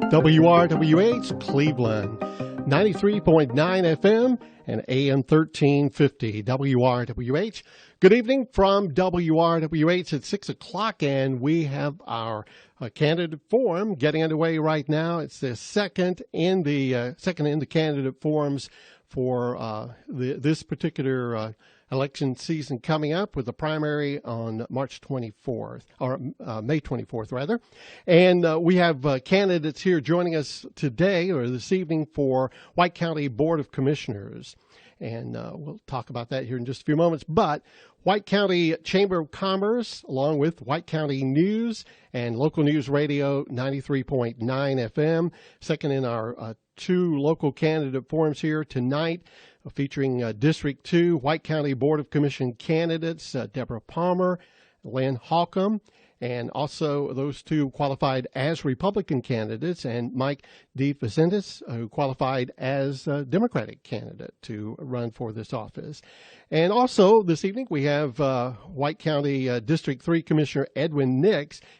WRWH Cleveland, 93.9 FM and AM 1350, WRWH. Good evening from WRWH at 6 o'clock, and we have our candidate forum getting underway right now. It's the second in the candidate forums for this particular election season coming up, with the primary on March 24th, or May 24th, rather. And we have candidates here joining us today or this evening for White County Board of Commissioners. And we'll talk about that here in just a few moments. But White County Chamber of Commerce, along with White County News and Local News Radio 93.9 FM, second in our two local candidate forums here tonight, featuring District 2 White County Board of Commission candidates, Deborah Plamer, Lyn Holcomb, and also those two qualified as Republican candidates, and Mike Devincentis, who qualified as a Democratic candidate to run for this office. And also this evening we have White County District 3 Commissioner Edwin.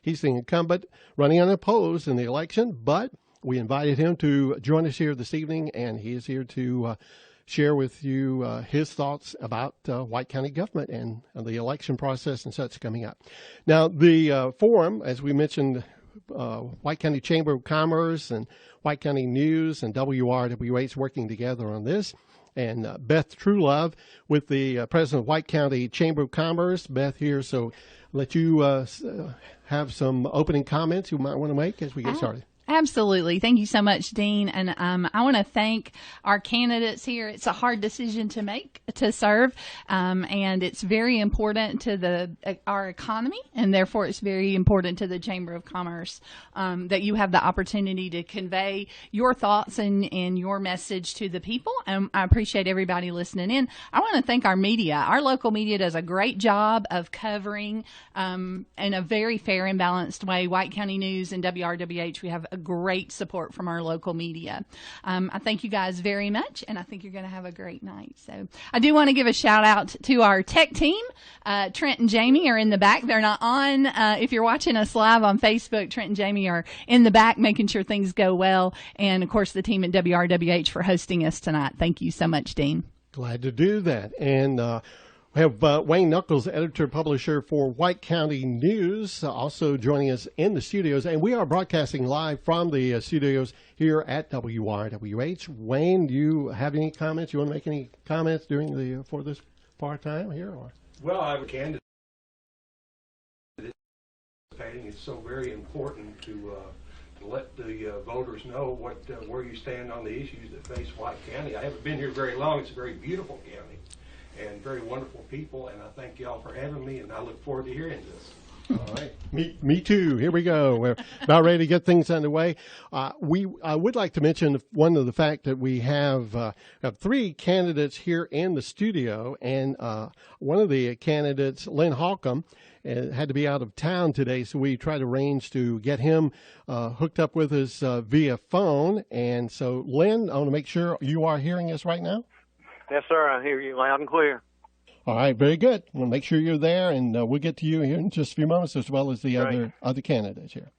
He's the incumbent running unopposed in the election, but we invited him to join us here this evening, and he is here to share with you his thoughts about White County government and the election process and such coming up. Now, the forum, as we mentioned, White County Chamber of Commerce and White County News and WRWH working together on this. And Beth Truelove with the president of White County Chamber of Commerce. Beth here, so let you have some opening comments you might want to make as we get started. Absolutely. Thank you so much, Dean. And I want to thank our candidates here. It's a hard decision to make, to serve, and it's very important to our economy, and therefore it's very important to the Chamber of Commerce that you have the opportunity to convey your thoughts and your message to the people. And I appreciate everybody listening in. I want to thank our media. Our local media does a great job of covering in a very fair and balanced way. White County News and WRWH, we have a great support from our local media. I thank you guys very much, and I think you're going to have a great night. So I do want to give a shout out to our tech team. Trent and Jamie are in the back. They're not on. If you're watching us live on Facebook, Trent and Jamie are in the back making sure things go well. And of course, the team at WRWH for hosting us tonight. Thank you so much, Dean. Glad to do that. And we have Wayne Knuckles, editor-publisher for White County News, also joining us in the studios. And we are broadcasting live from the studios here at WRWH. Wayne, do you have any comments? You want to make any comments during for this part-time here? Or? Well, I would candidate. It's so very important to let the voters know where you stand on the issues that face White County. I haven't been here very long. It's a very beautiful county and very wonderful people, and I thank y'all for having me, and I look forward to hearing this. All right. Me too. Here we go. We're about ready to get things underway. I would like to mention one of the fact that we have three candidates here in the studio, and one of the candidates, Lyn Holcomb, had to be out of town today, so we tried to arrange to get him hooked up with us via phone. And so, Lyn, I want to make sure you are hearing us right now. Yes, sir. I hear you loud and clear. All right, very good. We'll make sure you're there, and we'll get to you here in just a few moments, as well as the other candidates here.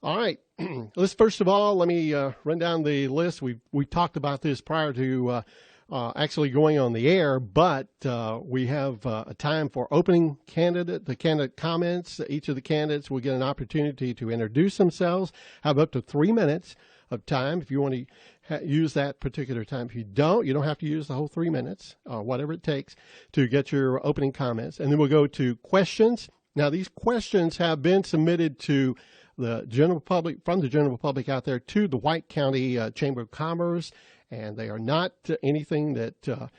All right. Let's first of all, let me run down the list. We talked about this prior to actually going on the air, but we have a time for opening the candidate comments. Each of the candidates will get an opportunity to introduce themselves, have up to 3 minutes of time if you want to use that particular time. If you don't have to use the whole 3 minutes, whatever it takes to get your opening comments. And then we'll go to questions. Now, these questions have been submitted to the general public, from the general public out there, to the White County Chamber of Commerce, and they are not anything that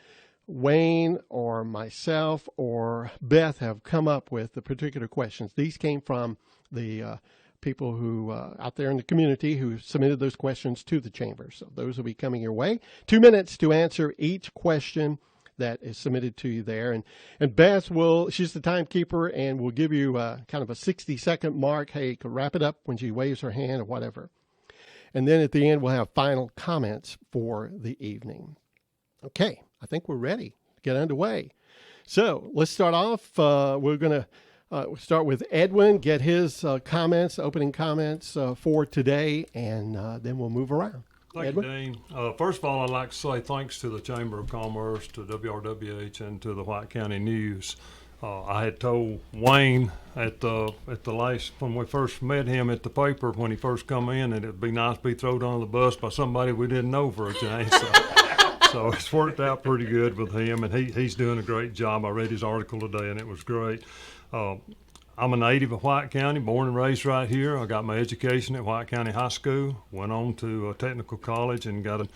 Wayne or myself or Beth have come up with, the particular questions. These came from the people who out there in the community who submitted those questions to the chamber. So those will be coming your way. 2 minutes to answer each question that is submitted to you there. And Beth she's the timekeeper, and will give you kind of a 60-second mark. Hey, you can wrap it up when she waves her hand or whatever. And then at the end, we'll have final comments for the evening. Okay, I think we're ready to get underway. So let's start off. We're going to We'll start with Edwin, get his comments, opening comments for today, and then we'll move around. Thank Edwin? you, Dean. First of all, I'd like to say thanks to the Chamber of Commerce, to WRWH, and to the White County News. I had told Wayne at the last, when we first met him at the paper when he first come in, that it'd be nice to be thrown on the bus by somebody we didn't know for a change. So it's worked out pretty good with him, and he's doing a great job. I read his article today, and it was great. I'm a native of White County, born and raised right here. I got my education at White County High School, went on to a technical college, and got a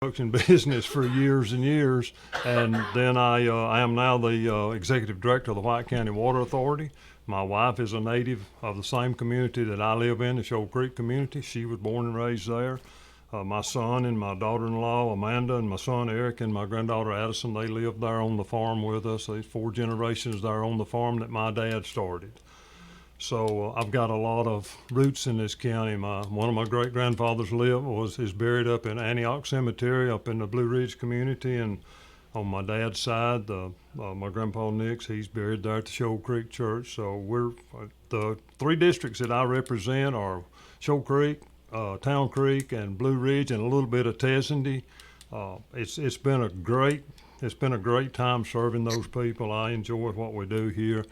construction business for years and years. And then I am now the executive director of the White County Water Authority. My wife is a native of the same community that I live in, the Shoal Creek community. She was born and raised there. My son and my daughter-in-law, Amanda, and my son, Eric, and my granddaughter, Addison, they live there on the farm with us. There's 4 generations there on the farm that my dad started. So I've got a lot of roots in this county. One of my great-grandfathers is buried up in Antioch Cemetery up in the Blue Ridge community, and on my dad's side, my grandpa Nick's, he's buried there at the Shoal Creek Church. So we're the 3 districts that I represent are Shoal Creek, Town Creek, and Blue Ridge, and a little bit of Tessendy. It's been a great time serving those people. I enjoy what we do here.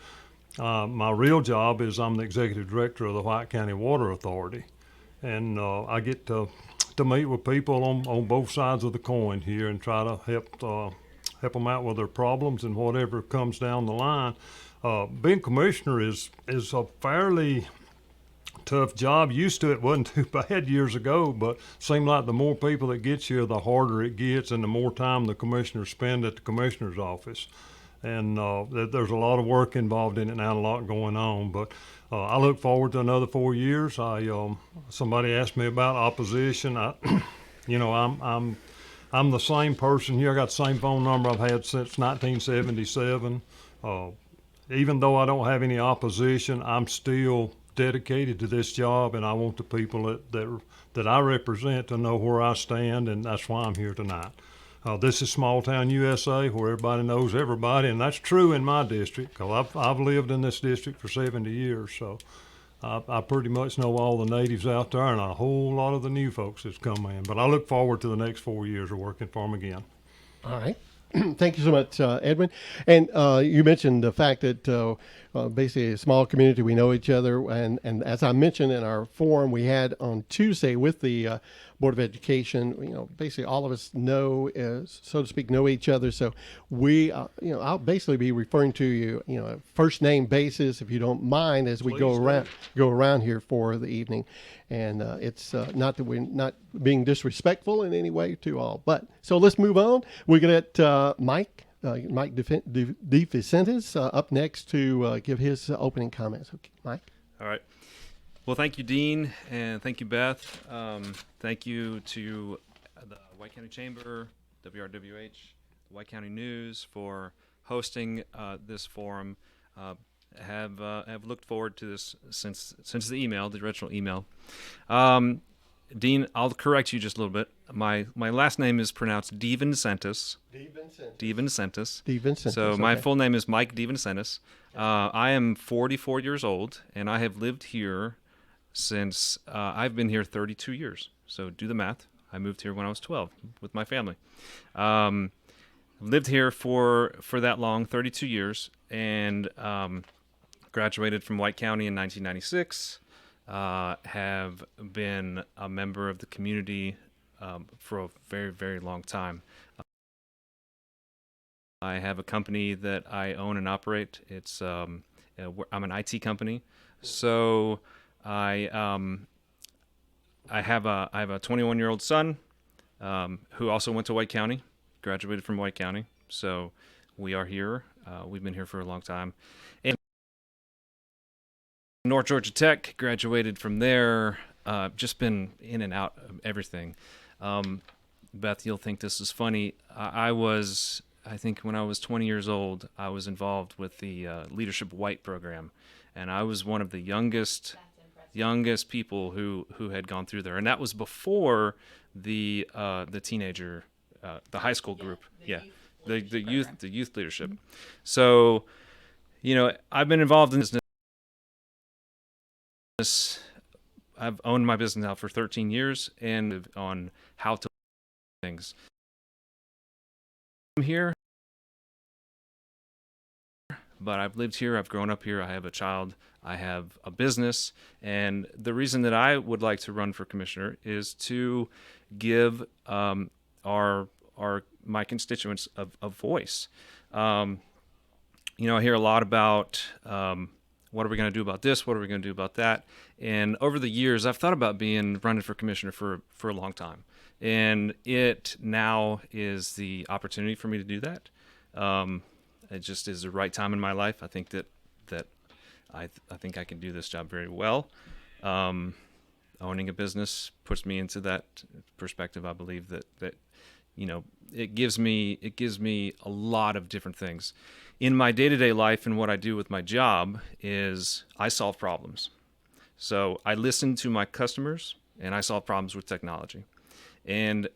My real job is I'm the executive director of the White County Water Authority, and I get to meet with people on both sides of the coin here and try to help them out with their problems and whatever comes down the line. Being commissioner is a fairly tough job. Used to it wasn't too bad years ago, but seemed like the more people that gets here, the harder it gets, and the more time the commissioners spend at the commissioner's office. And there's a lot of work involved in it now, a lot going on. But I look forward to another 4 years. Somebody asked me about opposition. I'm the same person here. I got the same phone number I've had since 1977. Even though I don't have any opposition, I'm still dedicated to this job, and I want the people that I represent to know where I stand, and that's why I'm here tonight. This is small town USA, where everybody knows everybody, and that's true in my district, because I've lived in this district for 70 years, so I pretty much know all the natives out there and a whole lot of the new folks that's come in. But I look forward to the next 4 years of working for them again. All right. Thank you so much, Edwin. And you mentioned the fact that basically a small community, we know each other. And as I mentioned in our forum we had on Tuesday with the Board of Education, basically all of us know, so to speak, know each other. So we, I'll basically be referring to you, first name basis, if you don't mind, as we go around here for the evening. And it's not that we're not being disrespectful in any way to all. But so let's move on. We're going to Mike Devincentis up next to give his opening comments. Okay, Mike. All right. Well, thank you, Dean, and thank you, Beth. Thank you to the White County Chamber, WRWH, the White County News for hosting this forum. Have looked forward to this since the original email. Dean, I'll correct you just a little bit. My last name is pronounced Devincentis. Devincentis. So my full name is Mike Devincentis. I am 44 years old, and I have lived here since I've been here 32 years. So do the math. I moved here when I was 12 with my family. Lived here for that long, 32 years, and graduated from White County in 1996. Have been a member of the community for a very, very long time. I have a company that I own and operate. It's I'm an IT company, so I have a 21-year-old son who also went to White County, graduated from White County. So we are here. We've been here for a long time. And North Georgia Tech, graduated from there. Just been in and out of everything. Beth, you'll think this is funny. I think when I was 20 years old, I was involved with the Leadership White program, and I was one of the youngest people who had gone through there, and that was before the teenager, the high school group. the youth leadership. So, I've been involved in business. I've owned my business now for 13 years and on how to things. I'm here, but I've lived here. I've grown up here. I have a child. I have a business. And the reason that I would like to run for commissioner is to give my constituents a voice. I hear a lot about what are we going to do about this? What are we going to do about that? And over the years, I've thought about running for commissioner for a long time. And it now is the opportunity for me to do that. It just is the right time in my life. I think that I think I can do this job very well. Owning a business puts me into that perspective. I believe that it gives me a lot of different things. In my day-to-day life and what I do with my job is I solve problems. So I listen to my customers and I solve problems with technology. And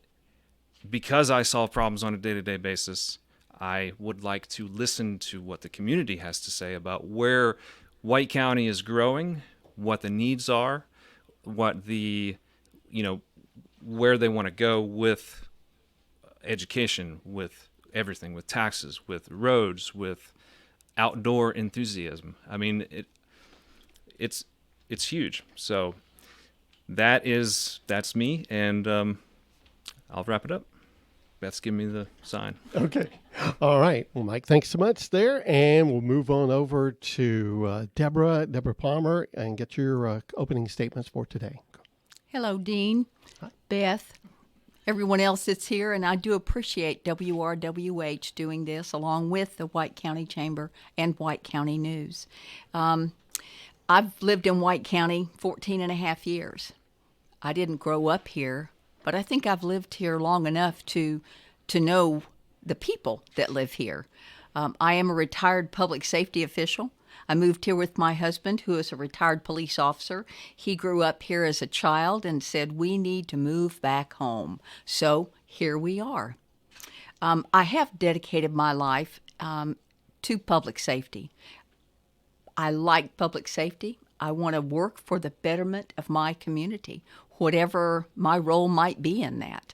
because I solve problems on a day-to-day basis, I would like to listen to what the community has to say about where White County is growing, what the needs are, what where they want to go with education, with everything, with taxes, with roads, with outdoor enthusiasm. I mean, it's huge. So that's me, and I'll wrap it up. Beth's giving me the sign. Okay. All right. Well, Mike, thanks so much there. And we'll move on over to Deborah Plamer, and get your opening statements for today. Hello, Dean, Beth, everyone else that's here, and I do appreciate WRWH doing this along with the White County Chamber and White County News. I've lived in White County 14 and a half years. I didn't grow up here, but I think I've lived here long enough to know the people that live here. I am a retired public safety official. I moved here with my husband, who is a retired police officer. He grew up here as a child and said, we need to move back home. So here we are. I have dedicated my life to public safety. I like public safety. I want to work for the betterment of my community, whatever my role might be in that.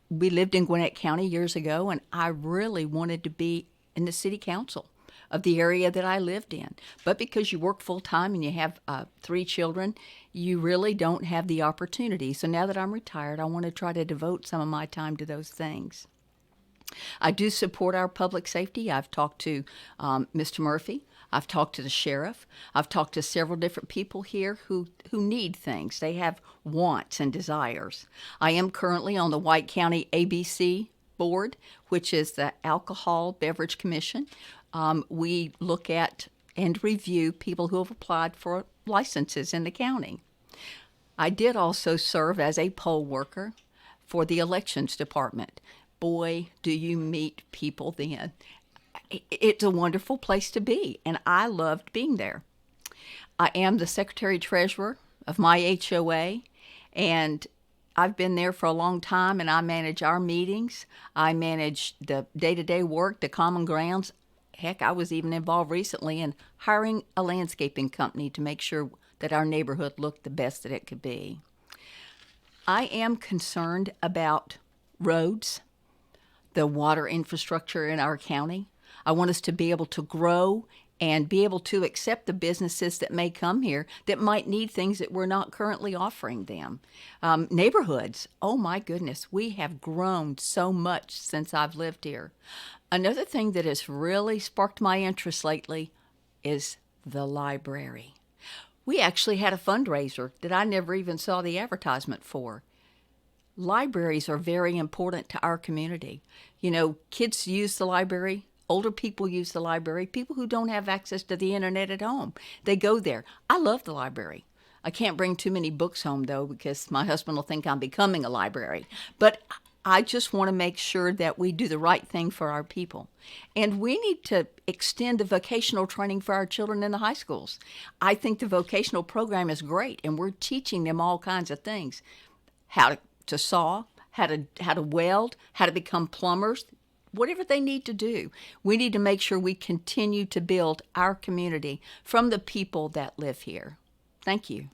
We lived in Gwinnett County years ago, and I really wanted to be in the city council of the area that I lived in. But because you work full-time and you have 3 children, you really don't have the opportunity. So now that I'm retired, I want to try to devote some of my time to those things. I do support our public safety. I've talked to Mr. Murphy. I've talked to the sheriff. I've talked to several different people here who need things. They have wants and desires. I am currently on the White County ABC board, which is the Alcohol Beverage Commission. We look at and review people who have applied for licenses in the county. I did also serve as a poll worker for the elections department. Boy, do you meet people then. It's a wonderful place to be, and I loved being there. I am the secretary-treasurer of my HOA, and I've been there for a long time, and I manage our meetings. I manage the day-to-day work, the common grounds. Heck, I was even involved recently in hiring a landscaping company to make sure that our neighborhood looked the best that it could be. I am concerned about roads, the water infrastructure in our county. I want us to be able to grow and be able to accept the businesses that may come here that might need things that we're not currently offering them. Neighborhoods, oh my goodness, we have grown so much since I've lived here. Another thing that has really sparked my interest lately is the library. We actually had a fundraiser that I never even saw the advertisement for. Libraries are very important to our community. You know, kids use the library. Older people use the library. People who don't have access to the internet at home, they go there. I love the library. I can't bring too many books home, though, because my husband will think I'm becoming a library. But I just want to make sure that we do the right thing for our people. And we need to extend the vocational training for our children in the high schools. I think the vocational program is great, and we're teaching them all kinds of things. How to saw, how to weld, how to become plumbers. whatever they need to do. We need to make sure we continue to build our community from the people that live here. Thank you.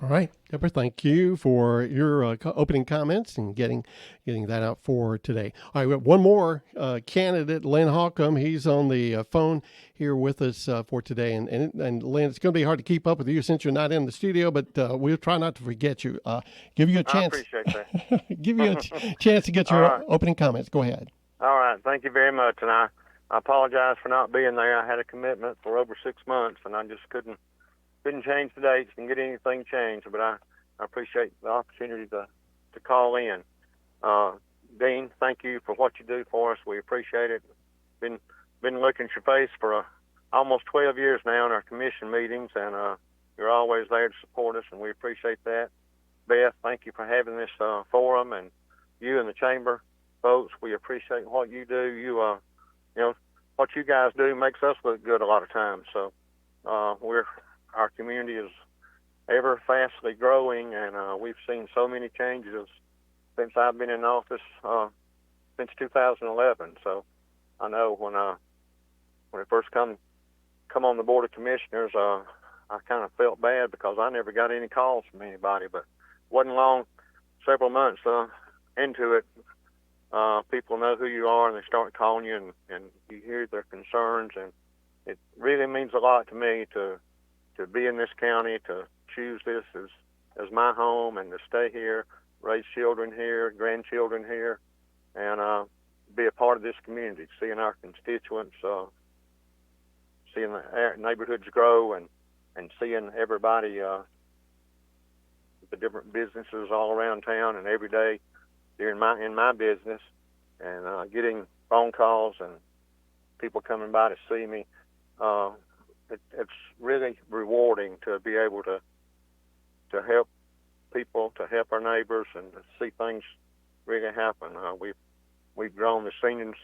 All right, Deborah, thank you for your opening comments and getting that out for today. All right, we have one more candidate, Lyn Holcomb. He's on the phone here with us for today. And Lyn, it's going to be hard to keep up with you since you're not in the studio, but we'll try not to forget you. Give you a chance. I appreciate that. Give you a chance to get your opening comments. Go ahead. All right. Thank you very much. And I apologize for not being there. I had a commitment for over 6 months, and I just couldn't change the dates and get anything changed, but I appreciate the opportunity to call in. Dean, thank you for what you do for us. We appreciate it. Been looking at your face for almost 12 years now in our commission meetings, and you're always there to support us, and we appreciate that. Beth, thank you for having this forum, and you and the chamber folks, we appreciate what you do. You know, what you guys do makes us look good a lot of times. So our community is ever fastly growing, and we've seen so many changes since I've been in office since 2011. So I know when I first come on the Board of Commissioners, I kind of felt bad because I never got any calls from anybody. But wasn't long, several months into it, people know who you are and they start calling you, and you hear their concerns, and it really means a lot to me to be in this county, to choose this as my home, and to stay here, raise children here, grandchildren here, and be a part of this community, seeing our constituents, seeing the neighborhoods grow, and seeing everybody, the different businesses all around town, and every day in my business, and getting phone calls and people coming by to see me. It's really rewarding to be able to help people, to help our neighbors, and to see things really happen. We've grown the senior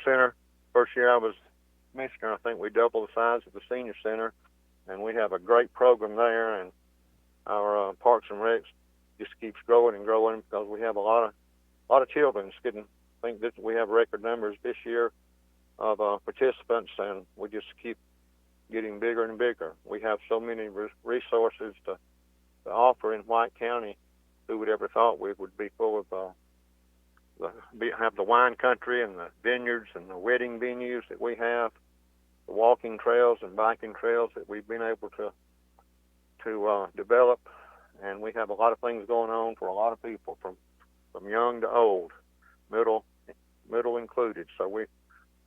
center. First year I was commissioner, I think we doubled the size of the senior center, and we have a great program there. And our Parks and Recs just keeps growing and growing because we have a lot of children. I think that we have record numbers this year of participants, and we just keep getting bigger and bigger. We have so many resources to offer in White County. Who would ever thought we would be full of have the wine country and the vineyards and the wedding venues that we have, the walking trails and biking trails that we've been able to develop, and we have a lot of things going on for a lot of people, from young to old, middle included. So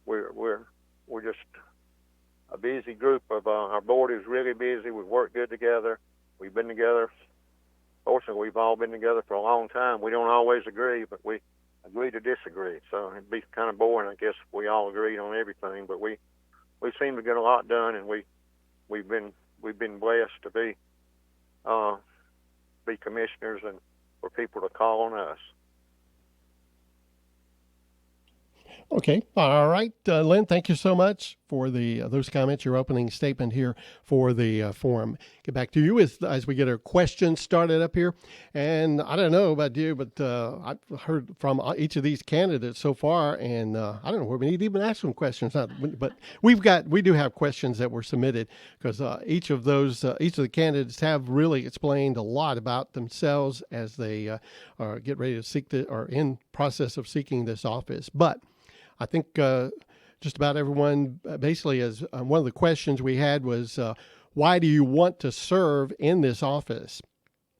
we're just a busy group of our board is really busy. We work good together. We've been together. Fortunately, we've all been together for a long time. We don't always agree, but we agree to disagree. So it'd be kind of boring, I guess, if we all agreed on everything. But we seem to get a lot done, and we've been blessed to be commissioners and for people to call on us. Okay. All right. Lyn, thank you so much for those comments, your opening statement here for the forum. Get back to you as we get our questions started up here. And I don't know about you, but I've heard from each of these candidates so far, and I don't know where we need to even ask them questions. But we do have questions that were submitted because each of the candidates have really explained a lot about themselves as they get ready to seek or in process of seeking this office. But I think just about everyone basically is one of the questions we had was, why do you want to serve in this office?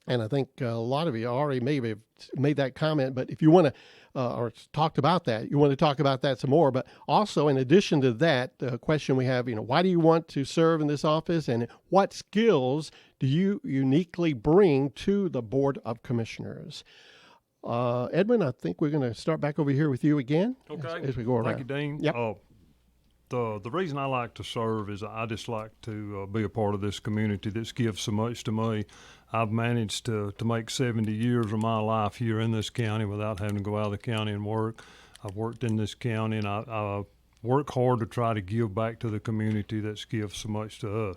And I think a lot of you already maybe have made that comment, but if you want to, or talked about that, you want to talk about that some more. But also, in addition to that, the question we have, why do you want to serve in this office, and what skills do you uniquely bring to the Board of Commissioners? Edwin, I think we're going to start back over here with you again. Okay. As we go around. Thank you, Dean. Yep. The reason I like to serve is I just like to be a part of this community that's gives so much to me. I've managed to make 70 years of my life here in this county without having to go out of the county and work. I've worked in this county, and I work hard to try to give back to the community that's gives so much to us.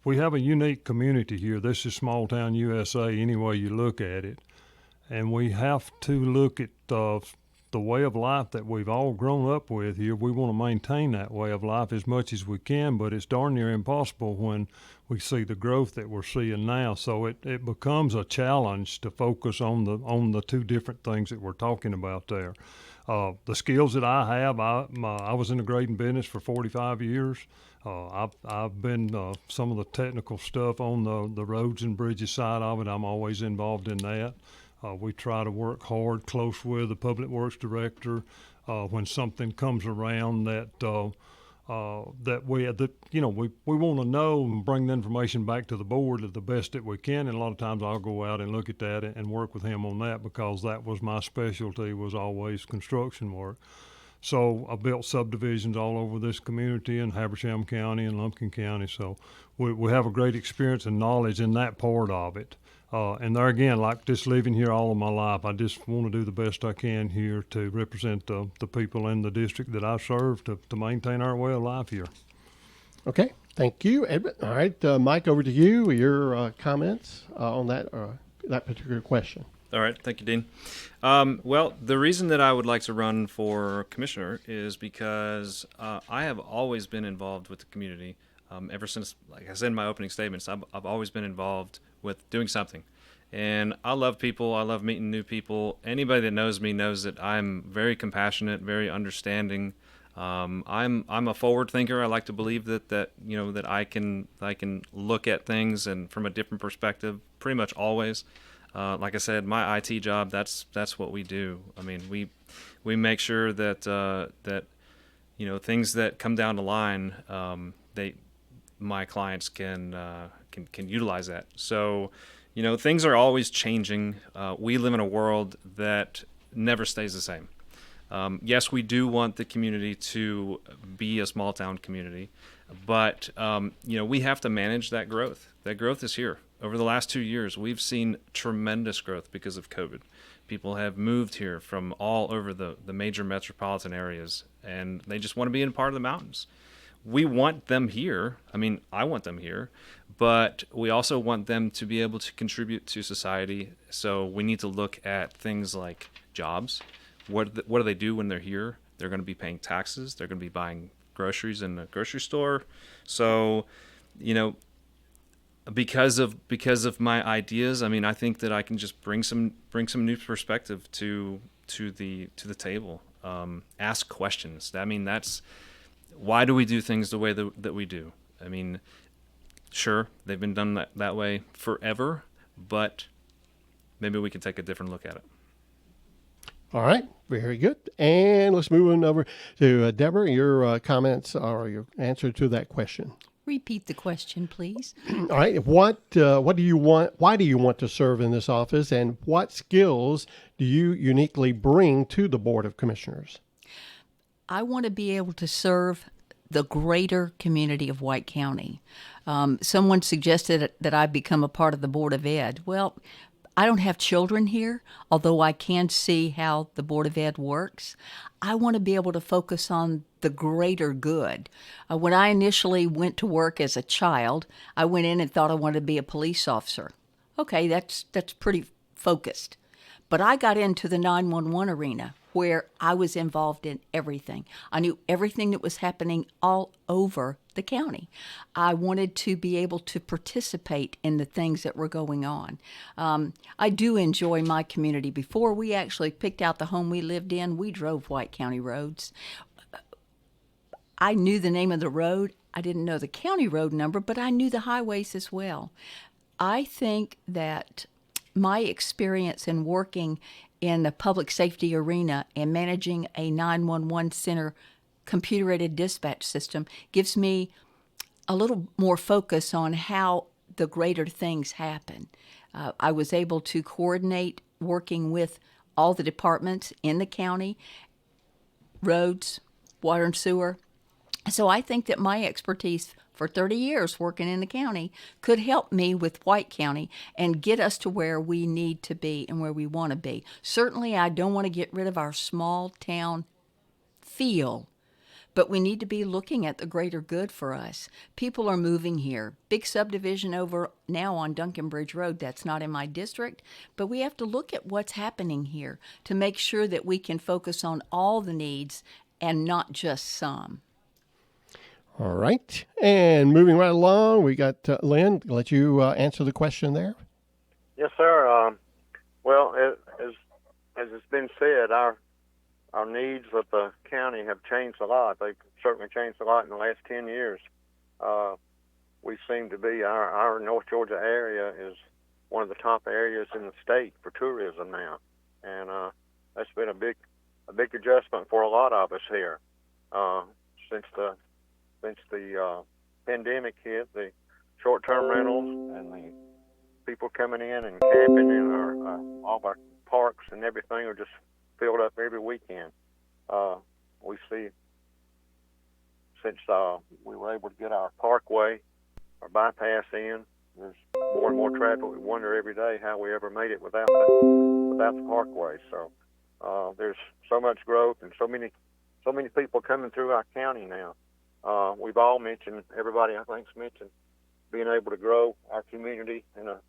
We have a unique community here. This is small town USA any way you look at it. And we have to look at the way of life that we've all grown up with here. We want to maintain that way of life as much as we can, but it's darn near impossible when we see the growth that we're seeing now. So it becomes a challenge to focus on the two different things that we're talking about there. The skills that I have, I was in the grading business for 45 years. I've been some of the technical stuff on the roads and bridges side of it. I'm always involved in that. We try to work hard, close with the public works director when something comes around that we want to know and bring the information back to the board the best that we can. And a lot of times I'll go out and look at that and work with him on that, because that was my specialty, was always construction work. So I built subdivisions all over this community in Habersham County and Lumpkin County. So we have a great experience and knowledge in that part of it. And there again, like just living here all of my life, I just want to do the best I can here to represent the people in the district that I serve to maintain our way of life here. Okay, thank you, Edwin. All right, Mike, over to you. Your comments on that particular question. All right, thank you, Dean. Well, the reason that I would like to run for commissioner is because I have always been involved with the community. Ever since, like I said in my opening statements, I've always been involved with doing something. And I love people. I love meeting new people. Anybody that knows me knows that I'm very compassionate, very understanding. I'm a forward thinker. I like to believe that I can look at things and from a different perspective pretty much always. Like I said, my IT job, that's what we do. I mean, we make sure that things that come down the line, my clients can utilize that. So, things are always changing. We live in a world that never stays the same. Yes, we do want the community to be a small town community, but we have to manage that growth. That growth is here. Over the last 2 years, we've seen tremendous growth because of COVID. People have moved here from all over the major metropolitan areas, and they just want to be in part of the mountains. We want them here. I mean, I want them here, but we also want them to be able to contribute to society. So we need to look at things like jobs. What do they do when they're here? They're going to be paying taxes. They're going to be buying groceries in the grocery store. So, because of my ideas, I mean, I think that I can just bring some new perspective to the table. Ask questions. I mean, that's why do we do things the way that we do? I mean, sure, they've been done that way forever, but maybe we can take a different look at it. All right, very good. And let's move on over to Deborah, your comments or your answer to that question. Repeat the question, please. All right, what do you want? Why do you want to serve in this office, and what skills do you uniquely bring to the Board of Commissioners? I want to be able to serve the greater community of White County. Someone suggested that I become a part of the Board of Ed. Well, I don't have children here, although I can see how the Board of Ed works. I want to be able to focus on the greater good. When I initially went to work as a child, I went in and thought I wanted to be a police officer. Okay, that's pretty focused. But I got into the 911 arena where I was involved in everything. I knew everything that was happening all over the county. I wanted to be able to participate in the things that were going on. I do enjoy my community. Before we actually picked out the home we lived in, we drove White County roads. I knew the name of the road. I didn't know the county road number, but I knew the highways as well. I think that my experience in working in the public safety arena and managing a 911 center computer-aided dispatch system gives me a little more focus on how the greater things happen. I was able to coordinate working with all the departments in the county, roads, water and sewer. So I think that my expertise for 30 years working in the county could help me with White County and get us to where we need to be and where we want to be. Certainly, I don't want to get rid of our small town feel, but we need to be looking at the greater good for us. People are moving here. Big subdivision over now on Duncan Bridge Road. That's not in my district, but we have to look at what's happening here to make sure that we can focus on all the needs and not just some. All right. And moving right along, we got Lyn. Let you answer the question there. Yes, sir. Well, as it's been said, our needs of the county have changed a lot. They've certainly changed a lot in the last 10 years. We seem to be, our North Georgia area is one of the top areas in the state for tourism now. And that's been a big adjustment for a lot of us here. Since the pandemic hit, the short-term rentals and the people coming in and camping in all of our parks and everything are just filled up every weekend. We see, since we were able to get our parkway, our bypass in, there's more and more traffic. We wonder every day how we ever made it without the parkway. So there's so much growth and so many people coming through our county now. We've all mentioned, everybody I think's mentioned, being able to grow our community in a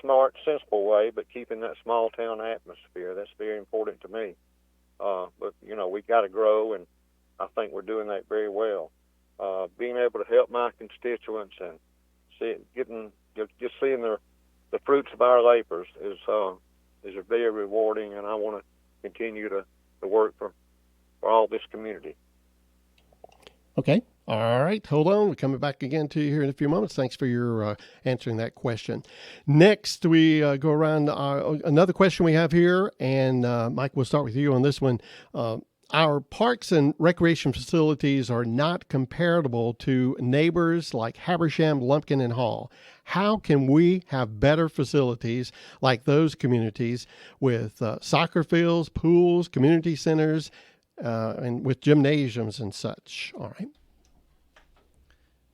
smart, sensible way, but keeping that small town atmosphere. That's very important to me. But we got to grow, and I think we're doing that very well. Being able to help my constituents and seeing the fruits of our labors is very rewarding, and I want to continue to work for all this community. Okay. All right. Hold on. We're coming back again to you here in a few moments. Thanks for your answering that question. Next, we go around another question we have here, and Mike, we'll start with you on this one. Our parks and recreation facilities are not comparable to neighbors like Habersham, Lumpkin, and Hall. How can we have better facilities like those communities with soccer fields, pools, community centers, and with gymnasiums and such? All right.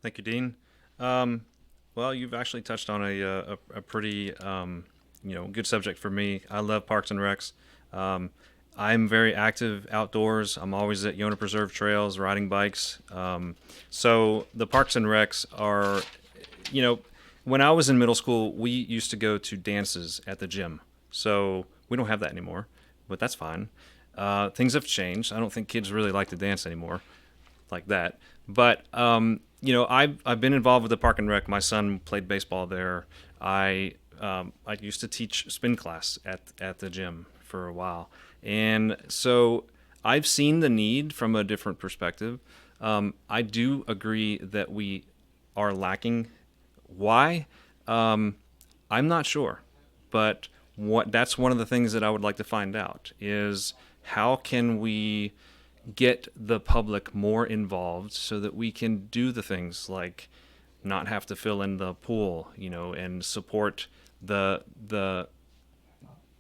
Thank you, Dean. Well, you've actually touched on a pretty good subject for me. I love parks and recs. I'm very active outdoors. I'm always at Yonah Preserve trails, riding bikes. So the parks and recs are, when I was in middle school, we used to go to dances at the gym. So we don't have that anymore, but that's fine. Things have changed. I don't think kids really like to dance anymore like that. But, I've been involved with the park and rec. My son played baseball there. I used to teach spin class at the gym for a while. And so I've seen the need from a different perspective. I do agree that we are lacking. Why? I'm not sure. But that's one of the things that I would like to find out is how can we get the public more involved so that we can do the things like not have to fill in the pool, and support the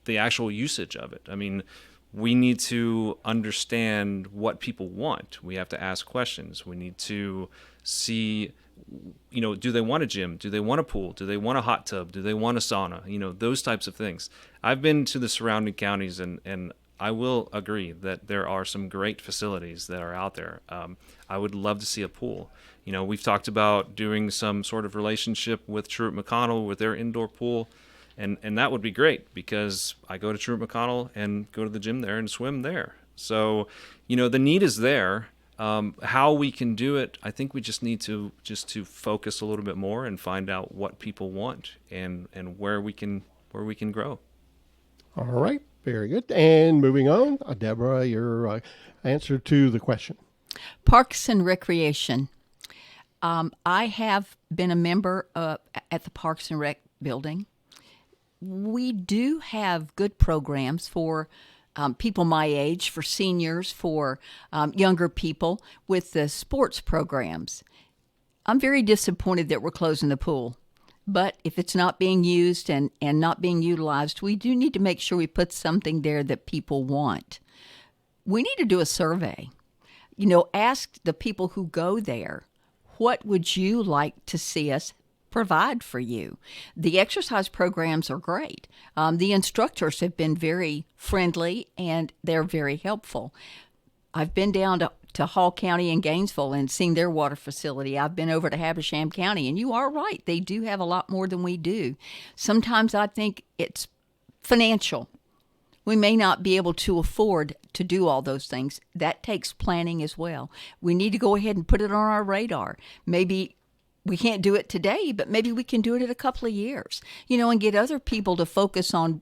actual usage of it. I mean, we need to understand what people want. We have to ask questions. We need to see, do they want a gym? Do they want a pool? Do they want a hot tub? Do they want a sauna? Those types of things. I've been to the surrounding counties and I will agree that there are some great facilities that are out there. I would love to see a pool. We've talked about doing some sort of relationship with Truett McConnell with their indoor pool, and that would be great because I go to Truett McConnell and go to the gym there and swim there. So, the need is there. How we can do it, I think we just need to focus a little bit more and find out what people want and where we can grow. All right. Very good. And moving on, Deborah, your answer to the question. Parks and recreation. I have been a member at the Parks and Rec building. We do have good programs for people my age, for seniors, for younger people with the sports programs. I'm very disappointed that we're closing the pool. But if it's not being used and not being utilized, we do need to make sure we put something there that people want. We need to do a survey. Ask the people who go there, what would you like to see us provide for you? The exercise programs are great. The instructors have been very friendly and they're very helpful. I've been down to Hall County and Gainesville and seen their water facility. I've been over to Havisham County, and you are right. They do have a lot more than we do. Sometimes I think it's financial. We may not be able to afford to do all those things. That takes planning as well. We need to go ahead and put it on our radar. Maybe we can't do it today, but maybe we can do it in a couple of years, and get other people to focus on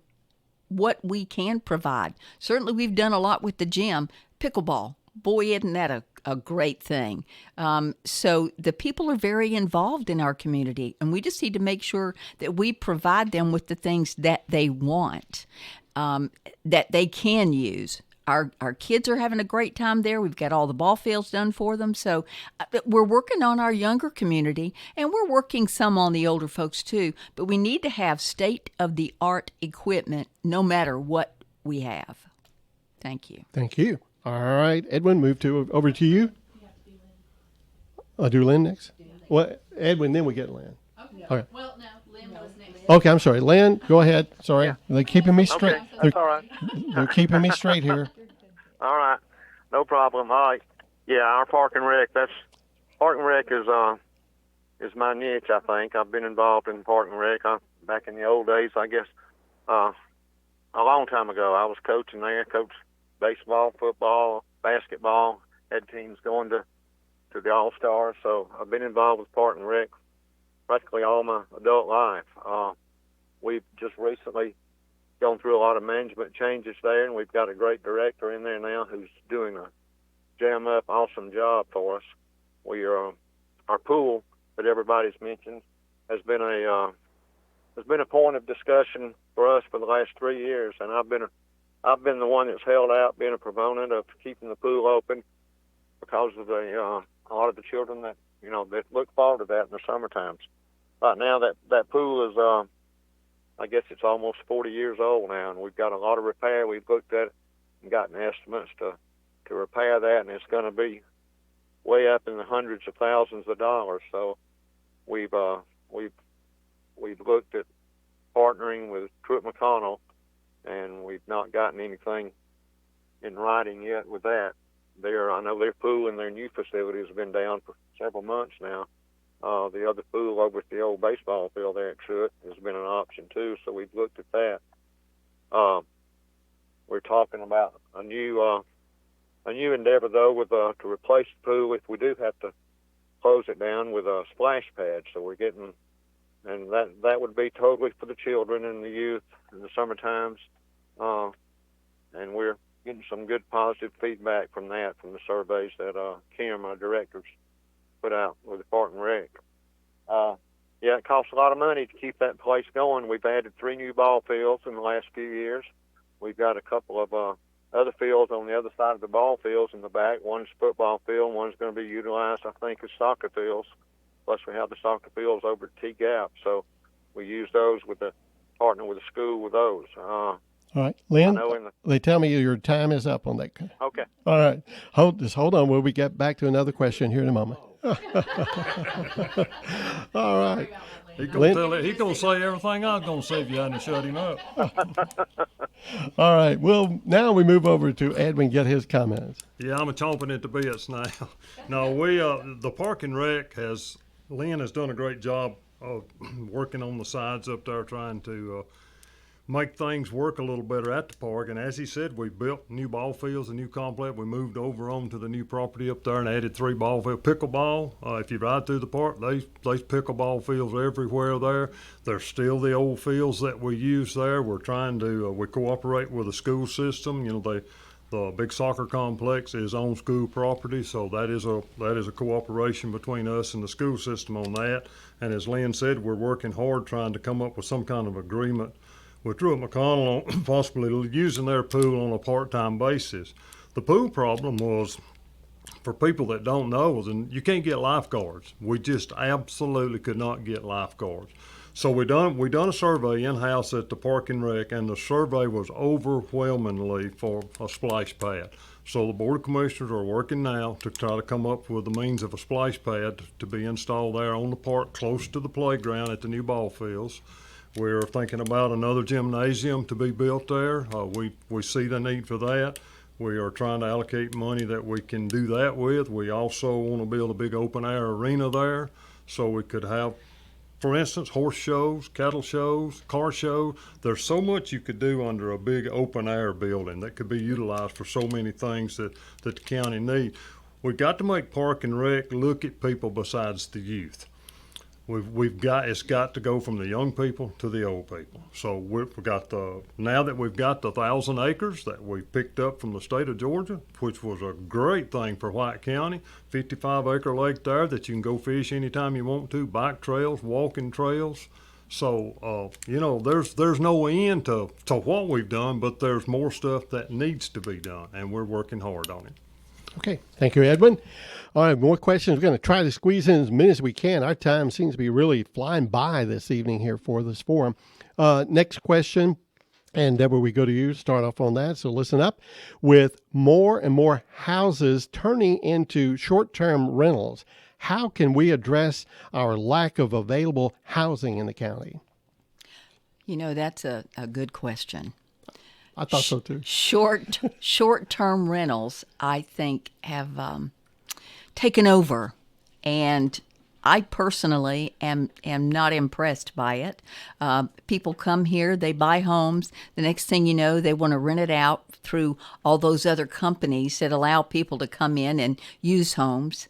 what we can provide. Certainly, we've done a lot with the gym. Pickleball. Boy, isn't that a great thing. So the people are very involved in our community, and we just need to make sure that we provide them with the things that they want, that they can use. Our kids are having a great time there. We've got all the ball fields done for them. So we're working on our younger community, and we're working some on the older folks too. But we need to have state-of-the-art equipment no matter what we have. Thank you. Thank you. All right, Edwin, over to you. I'll do Lyn next. Well, Edwin, then we get Lyn. Okay. Well, no, Lyn was next. Okay, I'm sorry. Lyn, go ahead. Sorry. Yeah. They're keeping me straight. Okay, that's all right. They're keeping me straight here. All right, no problem. All right, yeah, our park and rec. Park and rec is my niche. I think I've been involved in park and rec back in the old days. I guess a long time ago. I was coaching there. Coached baseball, football, basketball. Had teams going to the All-Stars. So I've been involved with park and rec practically all my adult life. We've just recently gone through a lot of management changes there, and we've got a great director in there now who's doing a jam-up, awesome job for us. We are our pool that everybody's mentioned has been a point of discussion for us for the last 3 years, and I've been the one that's held out, being a proponent of keeping the pool open because of a lot of the children that look forward to that in the summer times. Right now, that pool is I guess it's almost 40 years old now, and we've got a lot of repair. We've looked at it and gotten estimates to repair that, and it's going to be way up in the hundreds of thousands of dollars. So we've looked at partnering with Truett McConnell, and we've not gotten anything in writing yet with that. I know their pool in their new facility has been down for several months now. The other pool over at the old baseball field there at Truett has been an option too, so we've looked at that. We're talking about a new endeavor though, to replace the pool if we do have to close it down with a splash pad. So we're getting, and that would be totally for the children and the youth in the summer times, and we're getting some good positive feedback from the surveys that Kim, our director's put out with the Park and Rec. Yeah, it costs a lot of money to keep that place going. We've added 3 new ball fields in the last few years. We've got a couple of other fields on the other side of the ball fields in the back. One's football field, one's going to be utilized, I think, as soccer fields. Plus, we have the soccer fields over at T-Gap, so we use those partner with the school with those. All right, Lyn, they tell me your time is up on that. Okay. All right. Hold on. We'll get back to another question here in a moment. All right. He's going to say everything I was going to say if you hadn't shut him up. All right. Well, now we move over to Edwin, get his comments. Yeah, I'm chomping at the bits now. No, the Park and Rec Lyn has done a great job of working on the sides up there, trying to make things work a little better at the park. And as he said, we built new ball fields, a new complex. We moved over onto the new property up there and added 3 ball fields. Pickleball, if you ride through the park, there's pickleball fields everywhere there. There's still the old fields that we use there. We're trying to, we cooperate with the school system. The big soccer complex is on school property, so that is a cooperation between us and the school system on that. And as Lyn said, we're working hard trying to come up with some kind of agreement with Truett McConnell on possibly using their pool on a part-time basis. The pool problem was, for people that don't know, you can't get lifeguards. We just absolutely could not get lifeguards. So we done a survey in-house at the Park and Rec, and the survey was overwhelmingly for a splash pad. So the Board of Commissioners are working now to try to come up with the means of a splash pad to be installed there on the park, close to the playground at the new ball fields. We're thinking about another gymnasium to be built there. We see the need for that. We are trying to allocate money that we can do that with. We also want to build a big open air arena there so we could have, for instance, horse shows, cattle shows, car shows. There's so much you could do under a big open air building that could be utilized for so many things that the county needs. We've got to make Park and Rec look at people besides the youth. It's got to go from the young people to the old people. So now that we've got the 1,000 acres that we picked up from the state of Georgia, which was a great thing for White County, 55-acre lake there that you can go fish anytime you want to, bike trails, walking trails. So, there's no end to what we've done, but there's more stuff that needs to be done, and we're working hard on it. Okay. Thank you, Edwin. All right, more questions. We're going to try to squeeze in as many as we can. Our time seems to be really flying by this evening here for this forum. Next question, and Deborah, we go to you to start off on that, so listen up. With more and more houses turning into short-term rentals, how can we address our lack of available housing in the county? That's a good question. I thought so too. Short-term rentals, I think, have taken over, and I personally am not impressed by it. People come here, they buy homes. The next thing you know, they want to rent it out through all those other companies that allow people to come in and use homes.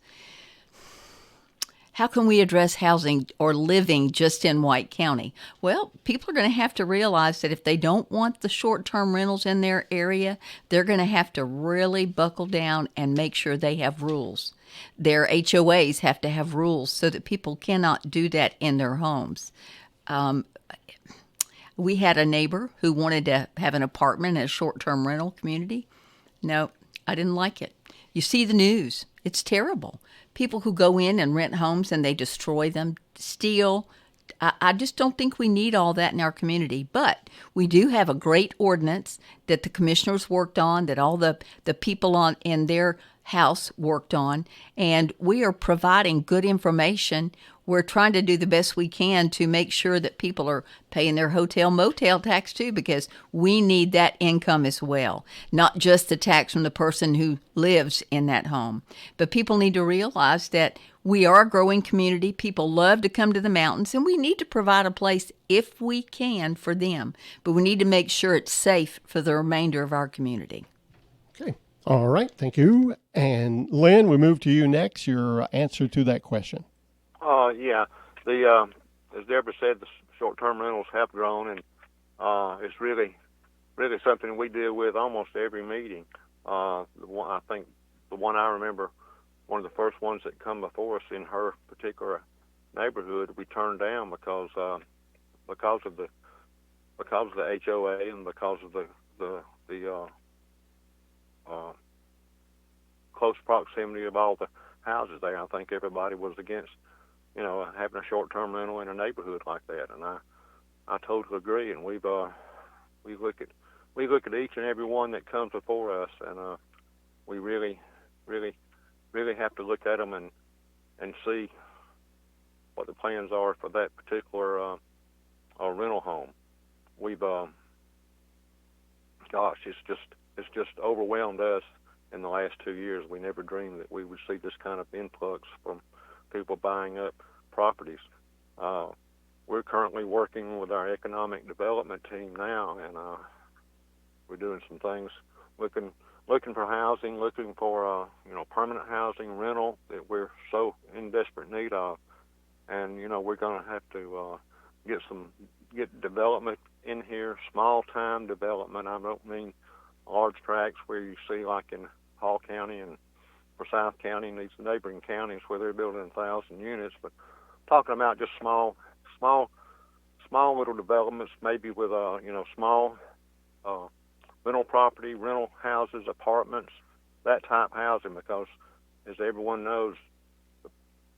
How can we address housing or living just in White County? Well, people are going to have to realize that if they don't want the short-term rentals in their area, they're going to have to really buckle down and make sure they have rules. Their HOAs have to have rules so that people cannot do that in their homes. We had a neighbor who wanted to have an apartment in a short-term rental community. No, I didn't like it. You see the news. It's terrible. People who go in and rent homes and they destroy them, steal. I just don't think we need all that in our community. But we do have a great ordinance that the commissioners worked on, that all the people in their house worked on, and we are providing good information. We're trying to do the best we can to make sure that people are paying their hotel motel tax too, because we need that income as well, not just the tax from the person who lives in that home. But people need to realize that we are a growing community. People love to come to the mountains, and we need to provide a place if we can for them. But we need to make sure it's safe for the remainder of our community. Okay. All right. Thank you. And Lyn, we move to you next, your answer to that question. Yeah. As Deborah said, the short-term rentals have grown, and it's really something we deal with almost every meeting. I think the one I remember, one of the first ones that come before us in her particular neighborhood, we turned down because of the HOA and because of the close proximity of all the houses there. I think everybody was against, having a short-term rental in a neighborhood like that, and I totally agree. And we look at each and every one that comes before us, and we really have to look at them and see what the plans are for that particular rental home. It's just overwhelmed us in the last 2 years. We never dreamed that we would see this kind of influx from people buying up properties. We're currently working with our economic development team now, and we're doing some things, looking for housing, looking for permanent housing, rental that we're so in desperate need of. And we're going to have to get development in here, small time development. I don't mean large tracts where you see like in Hall County and Forsyth County and these neighboring counties where they're building 1,000 units, but talking about just small little developments, maybe with small rental property, rental houses, apartments, that type housing, because as everyone knows, the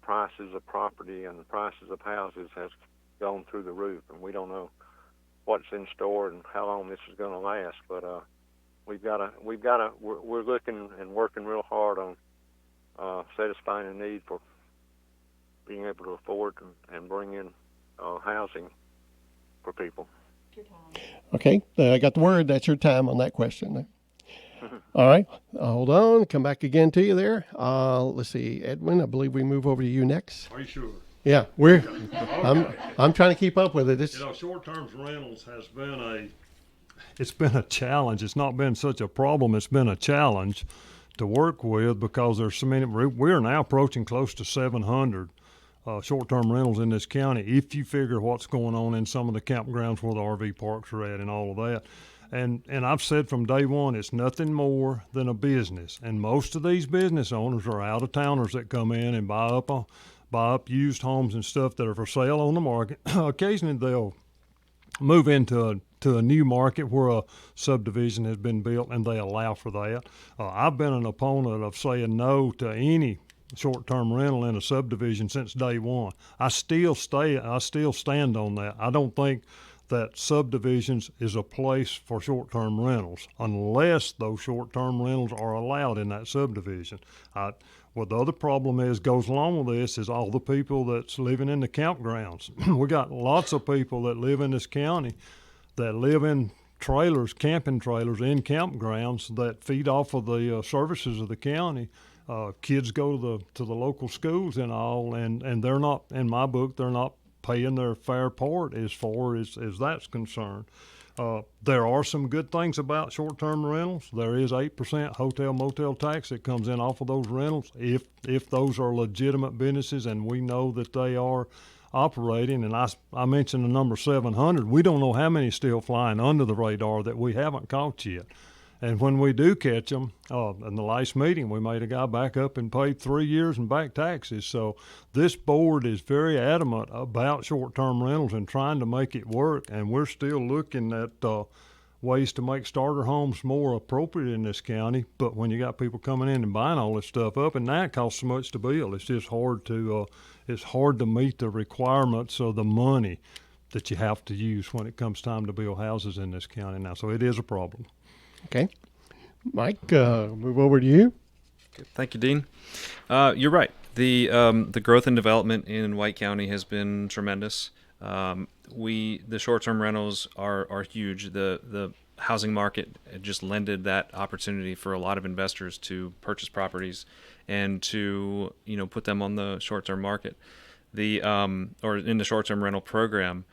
prices of property and the prices of houses has gone through the roof, and we don't know what's in store and how long this is going to last. But we're looking and working real hard on satisfying a need for being able to afford and bring in housing for people. Okay, I got the word. That's your time on that question. All right. Hold on. Come back again to you there. Let's see. Edwin, I believe we move over to you next. Are you sure? Yeah, I'm trying to keep up with it. It's, Short-term rentals has been it's been a challenge. It's not been such a problem. It's been a challenge to work with because there's so many. We're now approaching close to 700 short-term rentals in this county. If you figure what's going on in some of the campgrounds where the RV parks are at and all of that. And I've said from day one, it's nothing more than a business. And most of these business owners are out-of-towners that come in and buy up used homes and stuff that are for sale on the market. Occasionally they'll move into a new market where a subdivision has been built and they allow for that. I've been an opponent of saying no to any short-term rental in a subdivision since day one. I still stand on that. I don't think that subdivisions is a place for short-term rentals unless those short-term rentals are allowed in that subdivision. What the other problem goes along with this is all the people that's living in the campgrounds. We got lots of people that live in this county that live in trailers, camping trailers in campgrounds that feed off of the services of the county. Kids go to the local schools and all, and they're not, in my book, they're not paying their fair part as far as that's concerned. There are some good things about short-term rentals. There is 8% hotel motel tax that comes in off of those rentals if those are legitimate businesses and we know that they are operating. And I mentioned the number 700. We don't know how many still flying under the radar that we haven't caught yet. And when we do catch them, in the last meeting, we made a guy back up and paid 3 years in back taxes. So this board is very adamant about short-term rentals and trying to make it work. And we're still looking at ways to make starter homes more appropriate in this county. But when you got people coming in and buying all this stuff up, and that costs so much to build, it's just hard to meet the requirements of the money that you have to use when it comes time to build houses in this county now. So it is a problem. okay. Mike, move over to you. Thank you, Dean. You're right. The growth and development in White County has been tremendous. The short-term rentals are huge. The housing market just lended that opportunity for a lot of investors to purchase properties and to put them on the short-term market, or in the short-term rental program.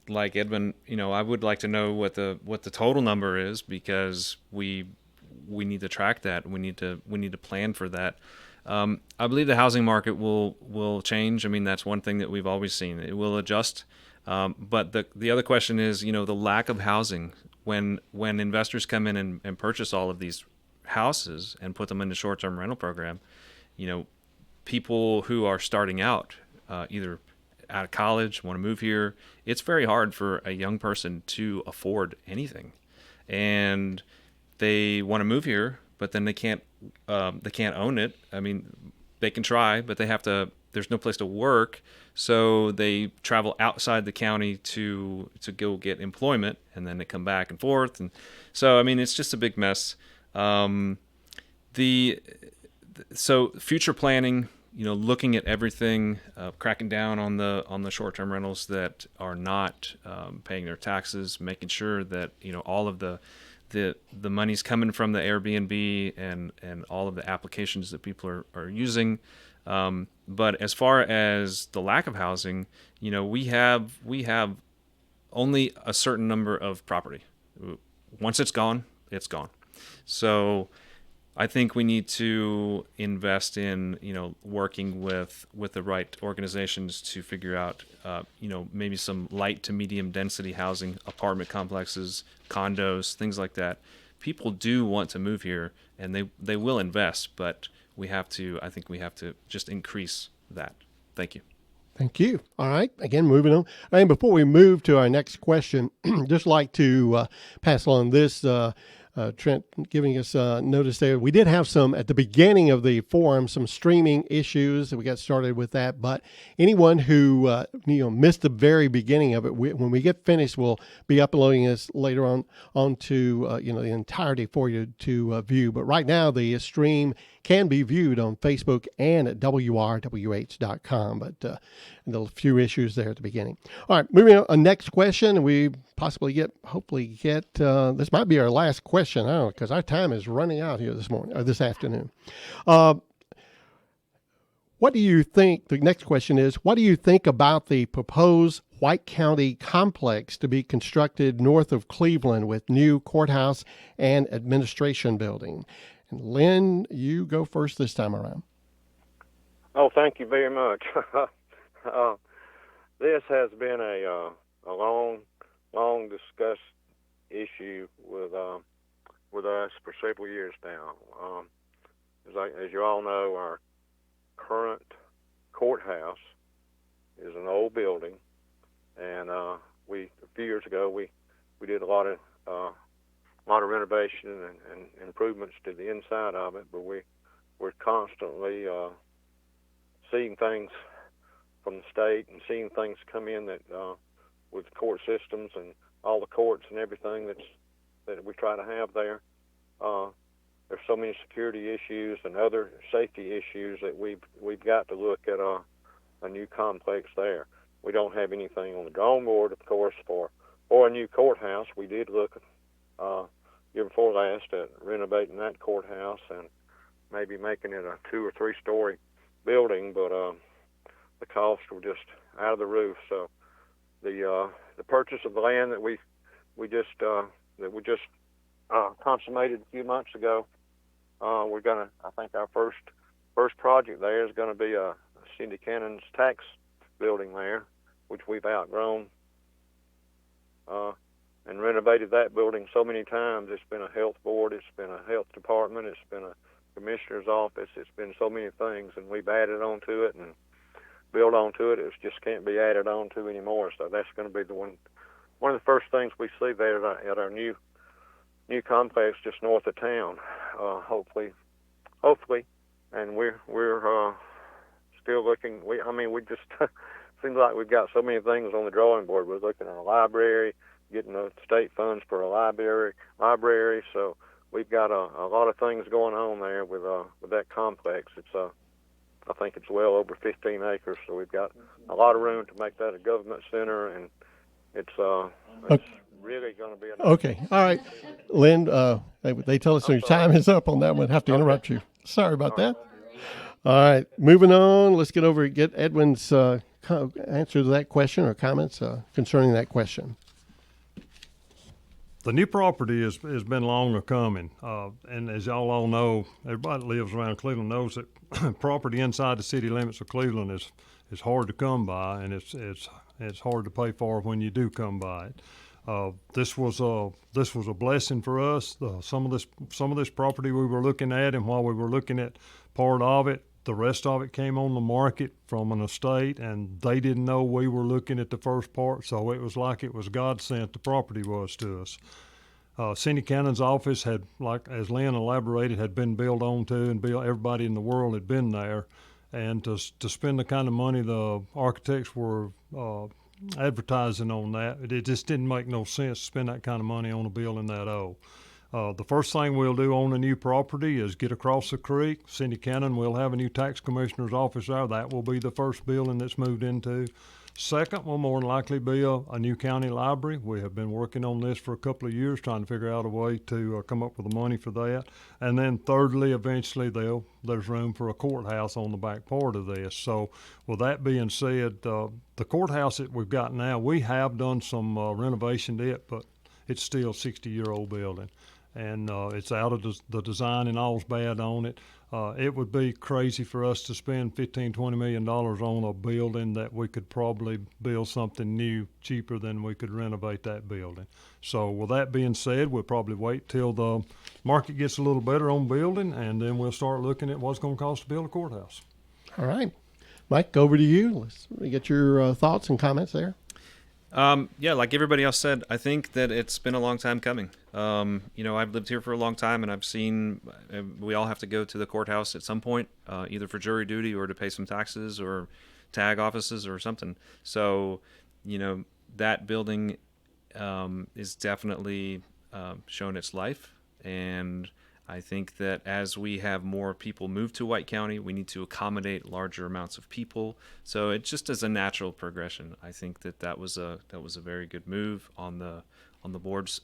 Like Edwin, I would like to know what the total number is, because we need to track that. We need to plan for that. I believe the housing market will change. I mean, that's one thing that we've always seen. It will adjust. But the other question is, the lack of housing. When investors come in and purchase all of these houses and put them in the short-term rental program, people who are starting out, either out of college, want to move here, it's very hard for a young person to afford anything, and they want to move here, but then they can't own it. I mean, they can try, but there's no place to work, so they travel outside the county to go get employment, and then they come back and forth, and so I mean, it's just a big mess. So future planning, looking at everything, cracking down on the short-term rentals that are not paying their taxes, making sure that all of the money's coming from the Airbnb and all of the applications that people are using. But as far as the lack of housing, we have only a certain number of property. Once it's gone, it's gone. So I think we need to invest in, working with the right organizations to figure out, maybe some light to medium density housing, apartment complexes, condos, things like that. People do want to move here, and they will invest, but I think we have to just increase that. Thank you. Thank you. All right. Again, moving on. And before we move to our next question, just like to pass along this, Trent giving us notice there. We did have some, at the beginning of the forum, some streaming issues. We got started with that. But anyone who missed the very beginning of it, when we get finished, we'll be uploading this later onto the entirety for you to view. But right now, the stream can be viewed on Facebook and at WRWH.com. But a few issues there at the beginning. All right, moving on. Next question. We hopefully get, this might be our last question. I don't know, because our time is running out here this afternoon. What do you think? The next question is, what do you think about the proposed White County complex to be constructed north of Cleveland with new courthouse and administration building? And Lyn, you go first this time around. Oh, thank you very much. This has been a long discussed issue with us for several years now. As you all know, our current courthouse is an old building, and a few years ago we did a lot of renovation and improvements to the inside of it, but we're constantly seeing things from the state and seeing things come in that with court systems and all the courts and everything that we try to have there. There's so many security issues and other safety issues that we've got to look at a new complex there. We don't have anything on the drawing board, of course, for a new courthouse. We did look year before last at renovating that courthouse and maybe making it a 2 or 3 story building, but the costs were just out of the roof. So the purchase of the land that we just consummated a few months ago, we're gonna. I think our first project there is going to be a Cindy Cannon's tax building there, which we've outgrown and renovated that building so many times. It's been a health board, it's been a health department, it's been a commissioner's office, it's been so many things, and we've added on to it and built onto it. It just can't be added on to anymore. So that's going to be one of the first things we see there at our new complex just north of town. Hopefully, and we're still looking. We just seems like we've got so many things on the drawing board. We're looking at a library, getting the state funds for a library. So we've got a lot of things going on there with that complex. It's I think it's well over 15 acres, so we've got a lot of room to make that a government center, and it's really going to be okay. All right, Lyn, they tell us your time is up on that one. Have to interrupt you. Sorry about that. All right, moving on. Let's get Edwin's answer to that question or comments concerning that question. The new property has been long coming, and as y'all all know, everybody that lives around Cleveland knows that property inside the city limits of Cleveland is hard to come by, and it's hard to pay for when you do come by it. This was a blessing for us. Some of this property we were looking at, and while we were looking at part of it, the rest of it came on the market from an estate, and they didn't know we were looking at the first part, so it was like it was God sent. The property was to us. Cindy Cannon's office had, like as Lyn elaborated, had been built onto, and everybody in the world had been there, and to spend the kind of money the architects were advertising on that, it just didn't make no sense to spend that kind of money on a building that old. The first thing we'll do on the new property is get across the creek. Cindy Cannon will have a new tax commissioner's office there. That will be the first building that's moved into. Second will more than likely be a new county library. We have been working on this for a couple of years, trying to figure out a way to come up with the money for that. And then thirdly, eventually there's room for a courthouse on the back part of this. So with that being said, the courthouse that we've got now, we have done some renovation to it, but it's still a 60-year-old building. And it's out of the design and all's bad on it. It would be crazy for us to spend $15-20 million on a building that we could probably build something new cheaper than we could renovate that building. So with that being said, we'll probably wait till the market gets a little better on building, and then we'll start looking at what's going to cost to build a courthouse. All right. Mike, over to you. Let's get your thoughts and comments there. Yeah, like everybody else said, I think that it's been a long time coming. I've lived here for a long time, and I've seen we all have to go to the courthouse at some point, either for jury duty or to pay some taxes or tag offices or something. So, that building is definitely shown its life, and I think that as we have more people move to White County, we need to accommodate larger amounts of people. So it just is a natural progression. I think that was a very good move on the board's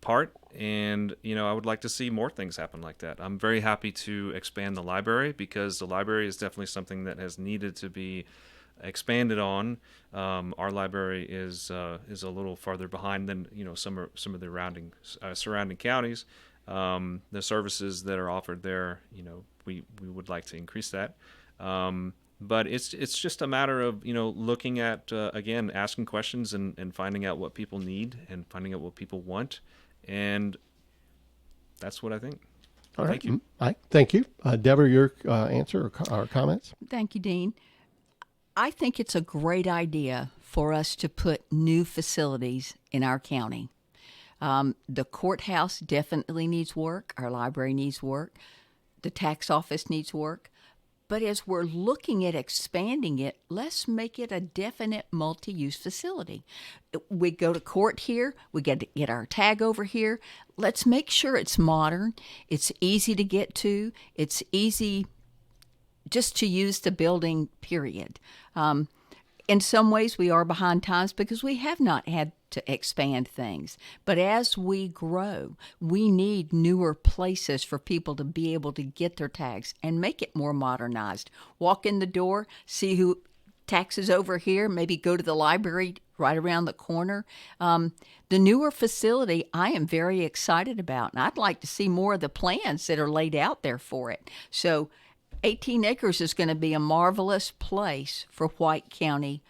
part, and I would like to see more things happen like that. I'm very happy to expand the library, because the library is definitely something that has needed to be expanded on. Our library is a little farther behind than some of the surrounding counties. The services that are offered there, we would like to increase that. But it's just a matter of looking at again, asking questions and finding out what people need and finding out what people want, and that's what I think. All right. Thank you. All right. Thank you, Deborah. Your answer or comments? Thank you, Dean. I think it's a great idea for us to put new facilities in our county. The courthouse definitely needs work. Our library needs work. The tax office needs work. But as we're looking at expanding it, let's make it a definite multi-use facility. We go to court here. We get to get our tag over here. Let's make sure it's modern. It's easy to get to. It's easy just to use the building, period. In some ways, we are behind times because we have not had to expand things. But as we grow, we need newer places for people to be able to get their tags and make it more modernized. Walk in the door, see who taxes over here, maybe go to the library right around the corner. The newer facility I am very excited about, and I'd like to see more of the plans that are laid out there for it. So 18 acres is going to be a marvelous place for White County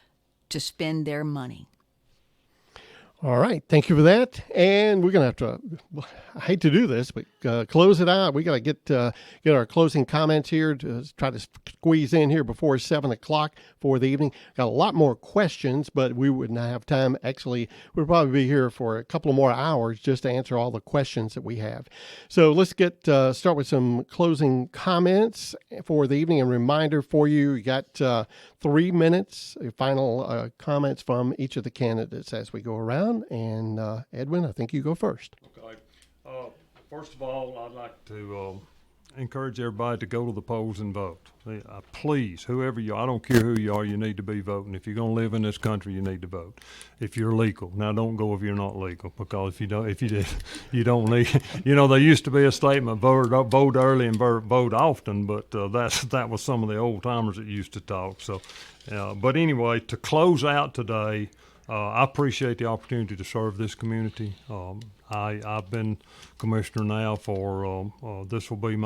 to spend their money. All right. Thank you for that. And we're going to have to, I hate to do this, but close it out. We got to get our closing comments here to try to squeeze in here before 7 o'clock for the evening. Got a lot more questions, but we would not have time. Actually, we'll probably be here for a couple of more hours just to answer all the questions that we have. So let's start with some closing comments for the evening. And reminder for you, you got 3 minutes, final comments from each of the candidates as we go around. And Edwin, I think you go first. Okay. First of all, I'd like to encourage everybody to go to the polls and vote. Please, whoever you are, I don't care who you are, you need to be voting. If you're going to live in this country, you need to vote. If you're legal. Now, don't go if you're not legal, because if you don't need, there used to be a statement, vote early and vote often, but that was some of the old timers that used to talk. So, but anyway, to close out today, I appreciate the opportunity to serve this community. I've been commissioner now for, this will be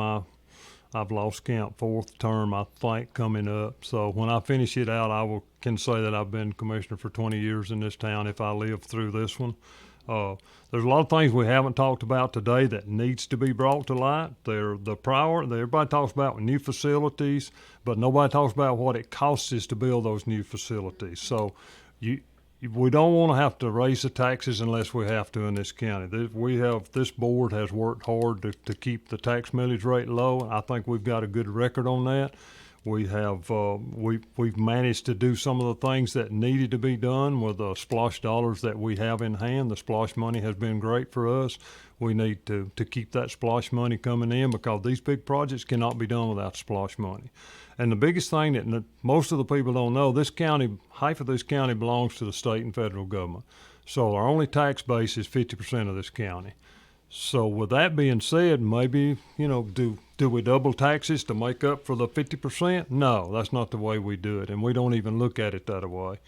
I've lost count, 4th term, I think, coming up. So when I finish it out, can say that I've been commissioner for 20 years in this town if I live through this one. There's a lot of things we haven't talked about today that needs to be brought to light. Everybody talks about new facilities, but nobody talks about what it costs us to build those new facilities. So we don't want to have to raise the taxes unless we have to in this county. This board has worked hard to keep the tax millage rate low. I think we've got a good record on that. We have we've managed to do some of the things that needed to be done with the SPLOSH dollars that we have in hand. The SPLOSH money has been great for us. We need to keep that SPLOSH money coming in, because these big projects cannot be done without SPLOSH money. And the biggest thing that most of the people don't know, half of this county belongs to the state and federal government. So our only tax base is 50% of this county. So with that being said, maybe, do we double taxes to make up for the 50%? No, that's not the way we do it, and we don't even look at it that way.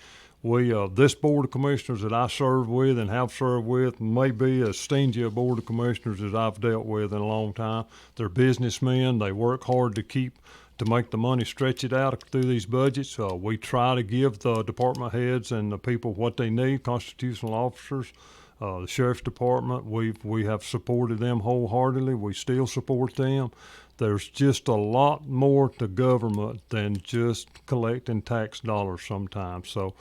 This Board of Commissioners that I serve with and have served with may be as stingy a Board of Commissioners as I've dealt with in a long time. They're businessmen. They work hard to make the money stretch it out through these budgets. We try to give the department heads and the people what they need, constitutional officers, the Sheriff's Department. We have supported them wholeheartedly. We still support them. There's just a lot more to government than just collecting tax dollars sometimes. So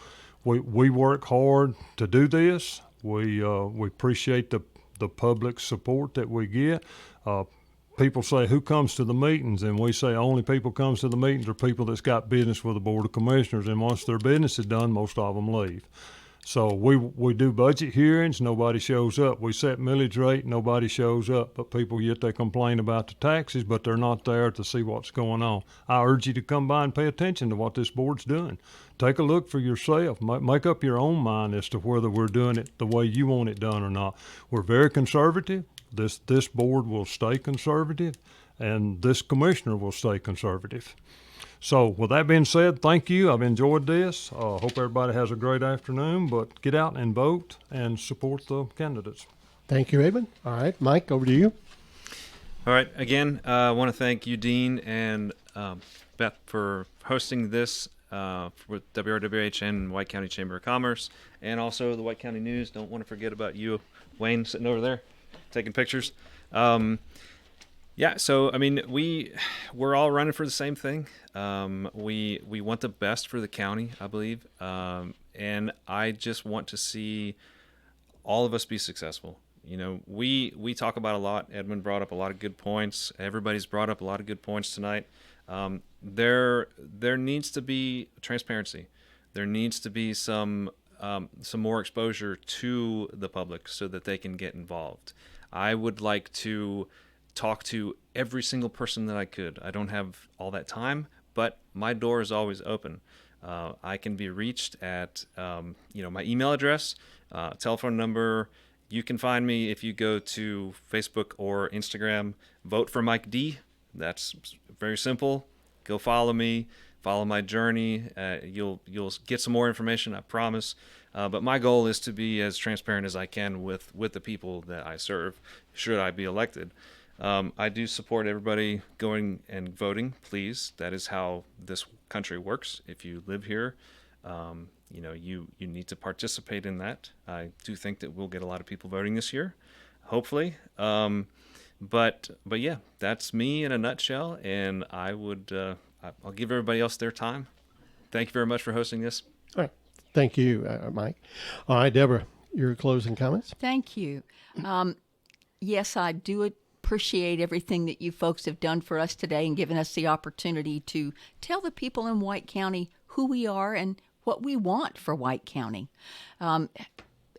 we work hard to do this. We appreciate the public support that we get. People say, who comes to the meetings? And we say only people comes to the meetings are people that's got business with the Board of Commissioners. And once their business is done, most of them leave. So we do budget hearings, nobody shows up. We set millage rate, nobody shows up. But people yet they complain about the taxes, but they're not there to see what's going on. I urge you to come by and pay attention to what this board's doing. Take a look for yourself. Make up your own mind as to whether we're doing it the way you want it done or not. We're very conservative. This board will stay conservative, and this commissioner will stay conservative. So with that being said, thank you. I've enjoyed this. Hope everybody has a great afternoon, but get out and vote and support the candidates. Thank you, Edwin. All right, Mike, over to you. All right. Again, I want to thank you, Dean and Beth, for hosting this with WRWH and White County Chamber of Commerce, and also the White County News. Don't want to forget about you, Wayne, sitting over there taking pictures. Yeah, so I mean, we're all running for the same thing. We want the best for the county, I believe, and I just want to see all of us be successful. You know, we talk about a lot. Edwin brought up a lot of good points. Everybody's brought up a lot of good points tonight. There needs to be transparency. There needs to be some more exposure to the public so that they can get involved. I would like to talk to every single person that I could. I don't have all that time, but my door is always open. I can be reached at my email address, telephone number. You can find me if you go to Facebook or Instagram. Vote for Mike D. That's very simple. Go follow me. Follow my journey. You'll get some more information, I promise. But my goal is to be as transparent as I can with the people that I serve, should I be elected. I do support everybody going and voting, please. That is how this country works. If you live here, you need to participate in that. I do think that we'll get a lot of people voting this year, hopefully. But yeah, that's me in a nutshell, and I'll give everybody else their time. Thank you very much for hosting this. All right. Thank you, Mike. All right, Deborah, your closing comments? Thank you. Yes, I do appreciate everything that you folks have done for us today and given us the opportunity to tell the people in White County who we are and what we want for White County.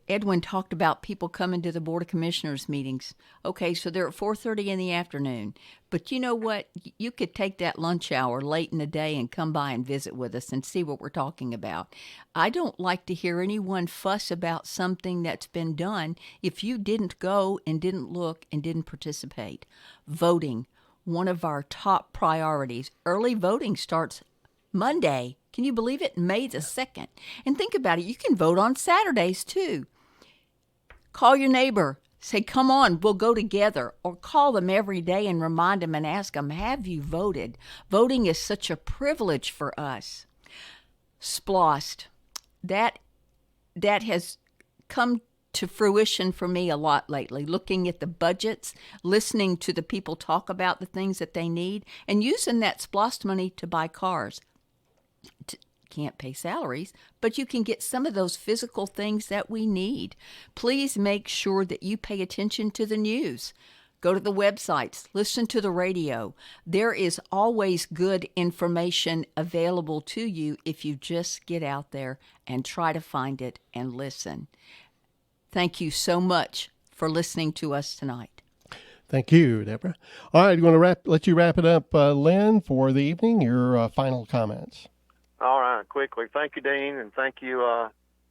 Edwin talked about people coming to the Board of Commissioners meetings. Okay, so they're at 4:30 in the afternoon. But you know what? You could take that lunch hour late in the day and come by and visit with us and see what we're talking about. I don't like to hear anyone fuss about something that's been done if you didn't go and didn't look and didn't participate. Voting, one of our top priorities. Early voting starts Monday. Can you believe it? May the 2nd. And think about it. You can vote on Saturdays, too. Call your neighbor. Say, come on, we'll go together. Or call them every day and remind them and ask them, have you voted? Voting is such a privilege for us. SPLOST. That has come to fruition for me a lot lately, looking at the budgets, listening to the people talk about the things that they need, and using that SPLOST money to buy cars. Can't pay salaries, but you can get some of those physical things that we need. Please make sure that you pay attention to the news. Go to the websites, listen to the radio. There is always good information available to you if you just get out there and try to find it and listen. Thank you so much for listening to us tonight. Thank you, Deborah. All right, you want to let you wrap it up, Lyn, for the evening, your final comments. All right, quickly. Thank you, Dean, and thank you,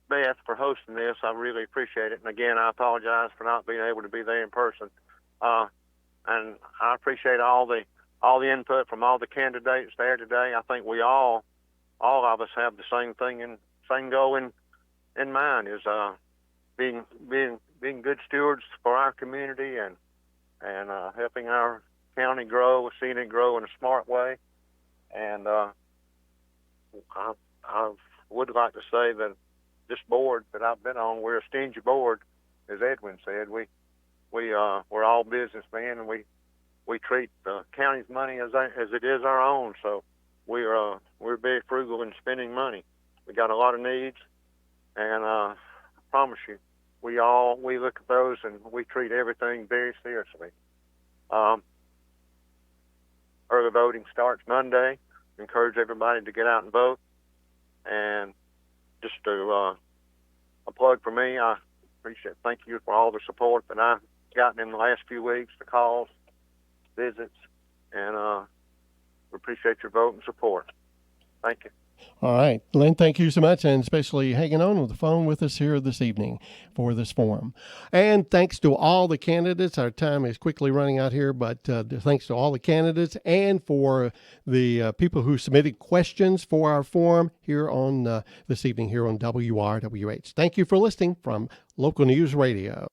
Beth, for hosting this. I really appreciate it. And again, I apologize for not being able to be there in person. And I appreciate all the input from all the candidates there today. I think we all of us have the same thing and same goal in mind is being good stewards for our community and helping our county grow, seeing it grow in a smart way. And I would like to say that this board that I've been on, we're a stingy board, as Edwin said. We're all businessmen, and we treat the county's money as it is our own. So we're very frugal in spending money. We got a lot of needs, and I promise you, we look at those and we treat everything very seriously. Early voting starts Monday. Encourage everybody to get out and vote, and just to a plug for me. I appreciate. Thank you for all the support that I've gotten in the last few weeks, the calls, visits, and we appreciate your vote and support. Thank you. All right, Lyn, thank you so much, and especially hanging on with the phone with us here this evening for this forum. And thanks to all the candidates. Our time is quickly running out here, but thanks to all the candidates and for the people who submitted questions for our forum here on this evening here on WRWH. Thank you for listening from Local News Radio.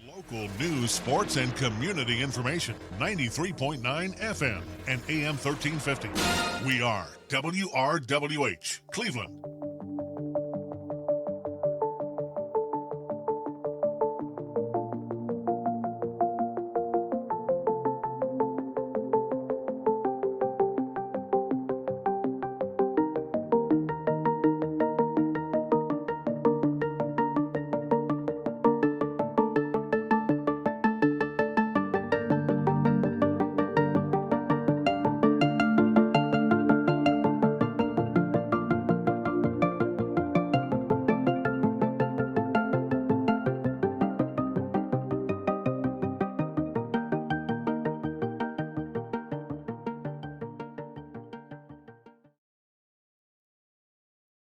Local news, sports, and community information. 93.9 FM and AM 1350. We are WRWH, Cleveland.